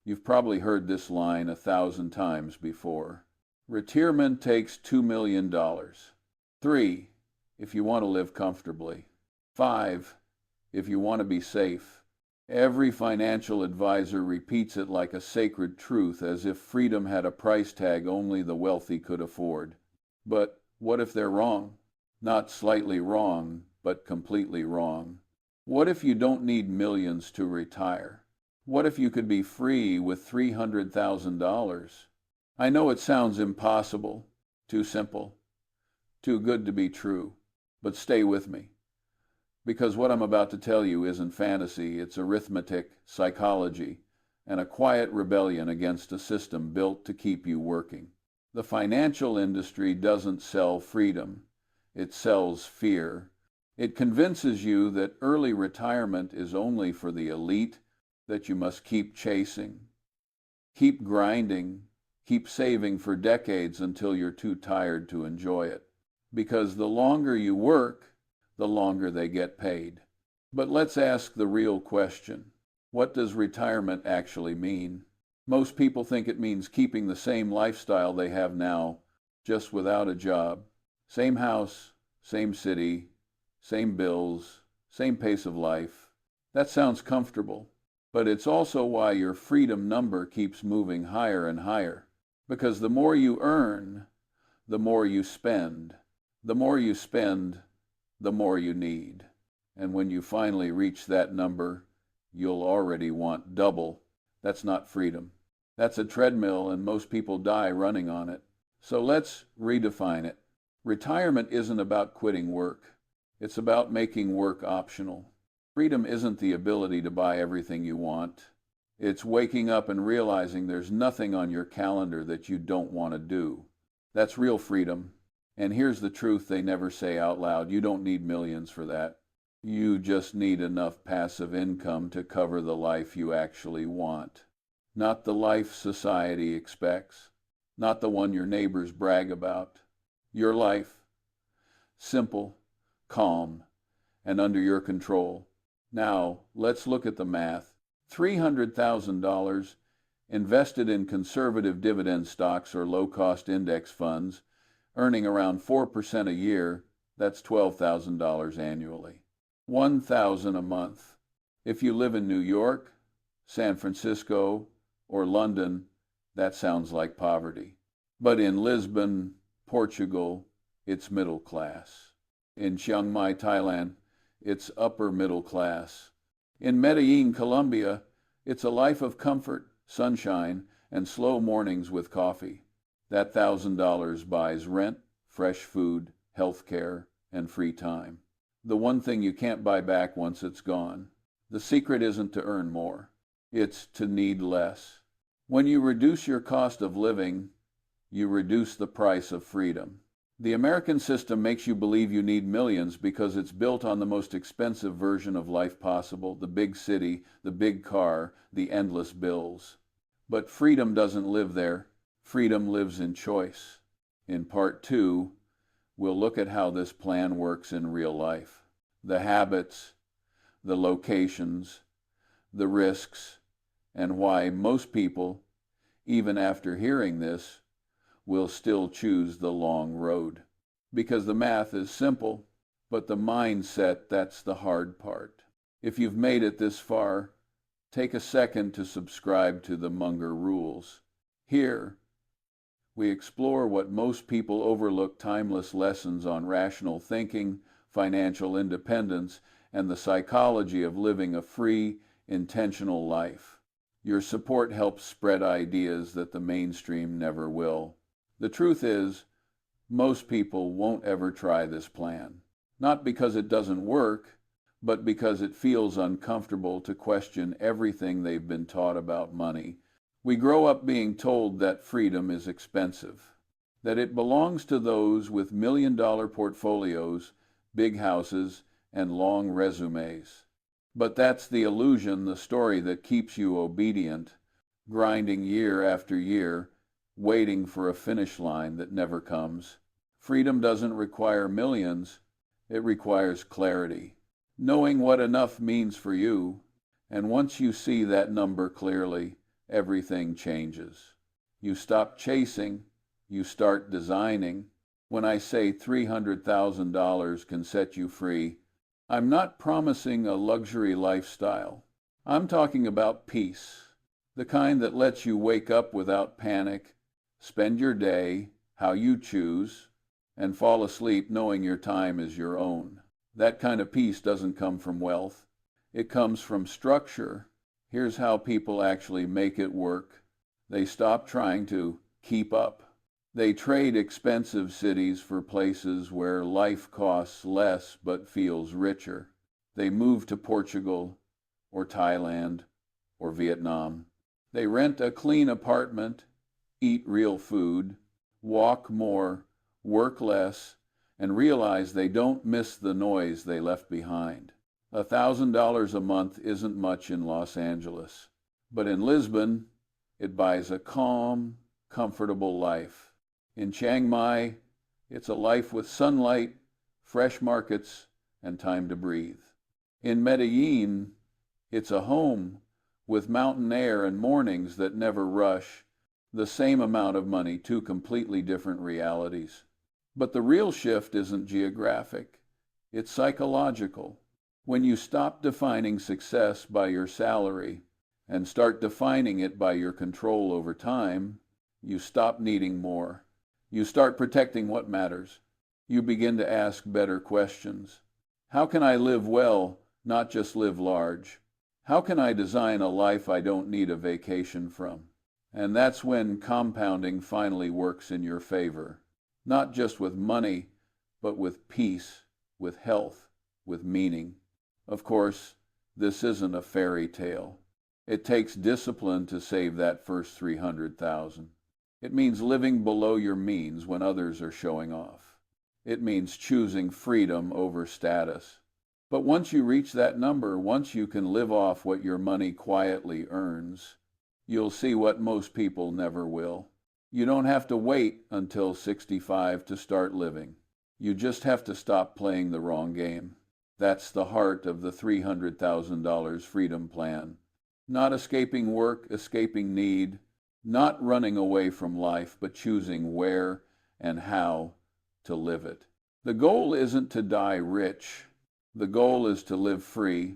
You've probably heard this line 1,000 times before. Retirement takes $2 million. 3, if you want to live comfortably. 5, if you want to be safe. Every financial advisor repeats it like a sacred truth, as if freedom had a price tag only the wealthy could afford. But what if they're wrong? Not slightly wrong, but completely wrong. What if you don't need millions to retire? What if you could be free with $300,000? I know it sounds impossible, too simple, too good to be true, but stay with me. Because what I'm about to tell you isn't fantasy, it's arithmetic, psychology, and a quiet rebellion against a system built to keep you working. The financial industry doesn't sell freedom, it sells fear. It convinces you that early retirement is only for the elite, that you must keep chasing, keep grinding, keep saving for decades until you're too tired to enjoy it. Because the longer you work, the longer they get paid. But let's ask the real question. What does retirement actually mean? Most people think it means keeping the same lifestyle they have now, just without a job. Same house, same city, same bills, same pace of life. That sounds comfortable, but it's also why your freedom number keeps moving higher and higher. Because the more you earn, the more you spend. The more you spend, the more you need. And when you finally reach that number, you'll already want double. That's not freedom. That's a treadmill, and most people die running on it. So let's redefine it. Retirement isn't about quitting work. It's about making work optional. Freedom isn't the ability to buy everything you want. It's waking up and realizing there's nothing on your calendar that you don't want to do. That's real freedom. And here's the truth they never say out loud. You don't need millions for that. You just need enough passive income to cover the life you actually want. Not the life society expects. Not the one your neighbors brag about. Your life. Simple, calm, and under your control. Now, let's look at the math. $300,000 invested in conservative dividend stocks or low-cost index funds, earning around 4% a year, that's $12,000 annually. $1,000 a month. If you live in New York, San Francisco, or London, that sounds like poverty. But in Lisbon, Portugal, it's middle class. In Chiang Mai, Thailand, it's upper middle class. In Medellin, Colombia, it's a life of comfort, sunshine, and slow mornings with coffee. That $1,000 buys rent, fresh food, health care, and free time. The one thing you can't buy back once it's gone. The secret isn't to earn more. It's to need less. When you reduce your cost of living, you reduce the price of freedom. The American system makes you believe you need millions because it's built on the most expensive version of life possible, the big city, the big car, the endless bills. But freedom doesn't live there. Freedom lives in choice. In part 2, we'll look at how this plan works in real life. The habits, the locations, the risks, and why most people, even after hearing this, will still choose the long road. Because the math is simple, but the mindset, that's the hard part. If you've made it this far, take a second to subscribe to the Munger Rules. Here, we explore what most people overlook: timeless lessons on rational thinking, financial independence, and the psychology of living a free, intentional life. Your support helps spread ideas that the mainstream never will. The truth is, most people won't ever try this plan. Not because it doesn't work, but because it feels uncomfortable to question everything they've been taught about money. We grow up being told that freedom is expensive, that it belongs to those with million-dollar portfolios, big houses, and long resumes. But that's the illusion, the story that keeps you obedient, grinding year after year, waiting for a finish line that never comes. Freedom doesn't require millions, it requires clarity. Knowing what enough means for you, and once you see that number clearly, everything changes. You stop chasing, you start designing. When I say $300,000 can set you free, I'm not promising a luxury lifestyle. I'm talking about peace, the kind that lets you wake up without panic, spend your day how you choose, and fall asleep knowing your time is your own. That kind of peace doesn't come from wealth. It comes from structure. Here's how people actually make it work. They stop trying to keep up. They trade expensive cities for places where life costs less but feels richer. They move to Portugal or Thailand or Vietnam. They rent a clean apartment, eat real food, walk more, work less, and realize they don't miss the noise they left behind. $1,000 a month isn't much in Los Angeles, but in Lisbon, it buys a calm, comfortable life. In Chiang Mai, it's a life with sunlight, fresh markets, and time to breathe. In Medellin, it's a home with mountain air and mornings that never rush. The same amount of money, two completely different realities. But the real shift isn't geographic, it's psychological. When you stop defining success by your salary and start defining it by your control over time, you stop needing more. You start protecting what matters. You begin to ask better questions. How can I live well, not just live large? How can I design a life I don't need a vacation from? And that's when compounding finally works in your favor. Not just with money, but with peace, with health, with meaning. Of course, this isn't a fairy tale. It takes discipline to save that first 300,000. It means living below your means when others are showing off. It means choosing freedom over status. But once you reach that number, once you can live off what your money quietly earns, you'll see what most people never will. You don't have to wait until 65 to start living. You just have to stop playing the wrong game. That's the heart of the $300,000 freedom plan. Not escaping work, escaping need, not running away from life, but choosing where and how to live it. The goal isn't to die rich. The goal is to live free,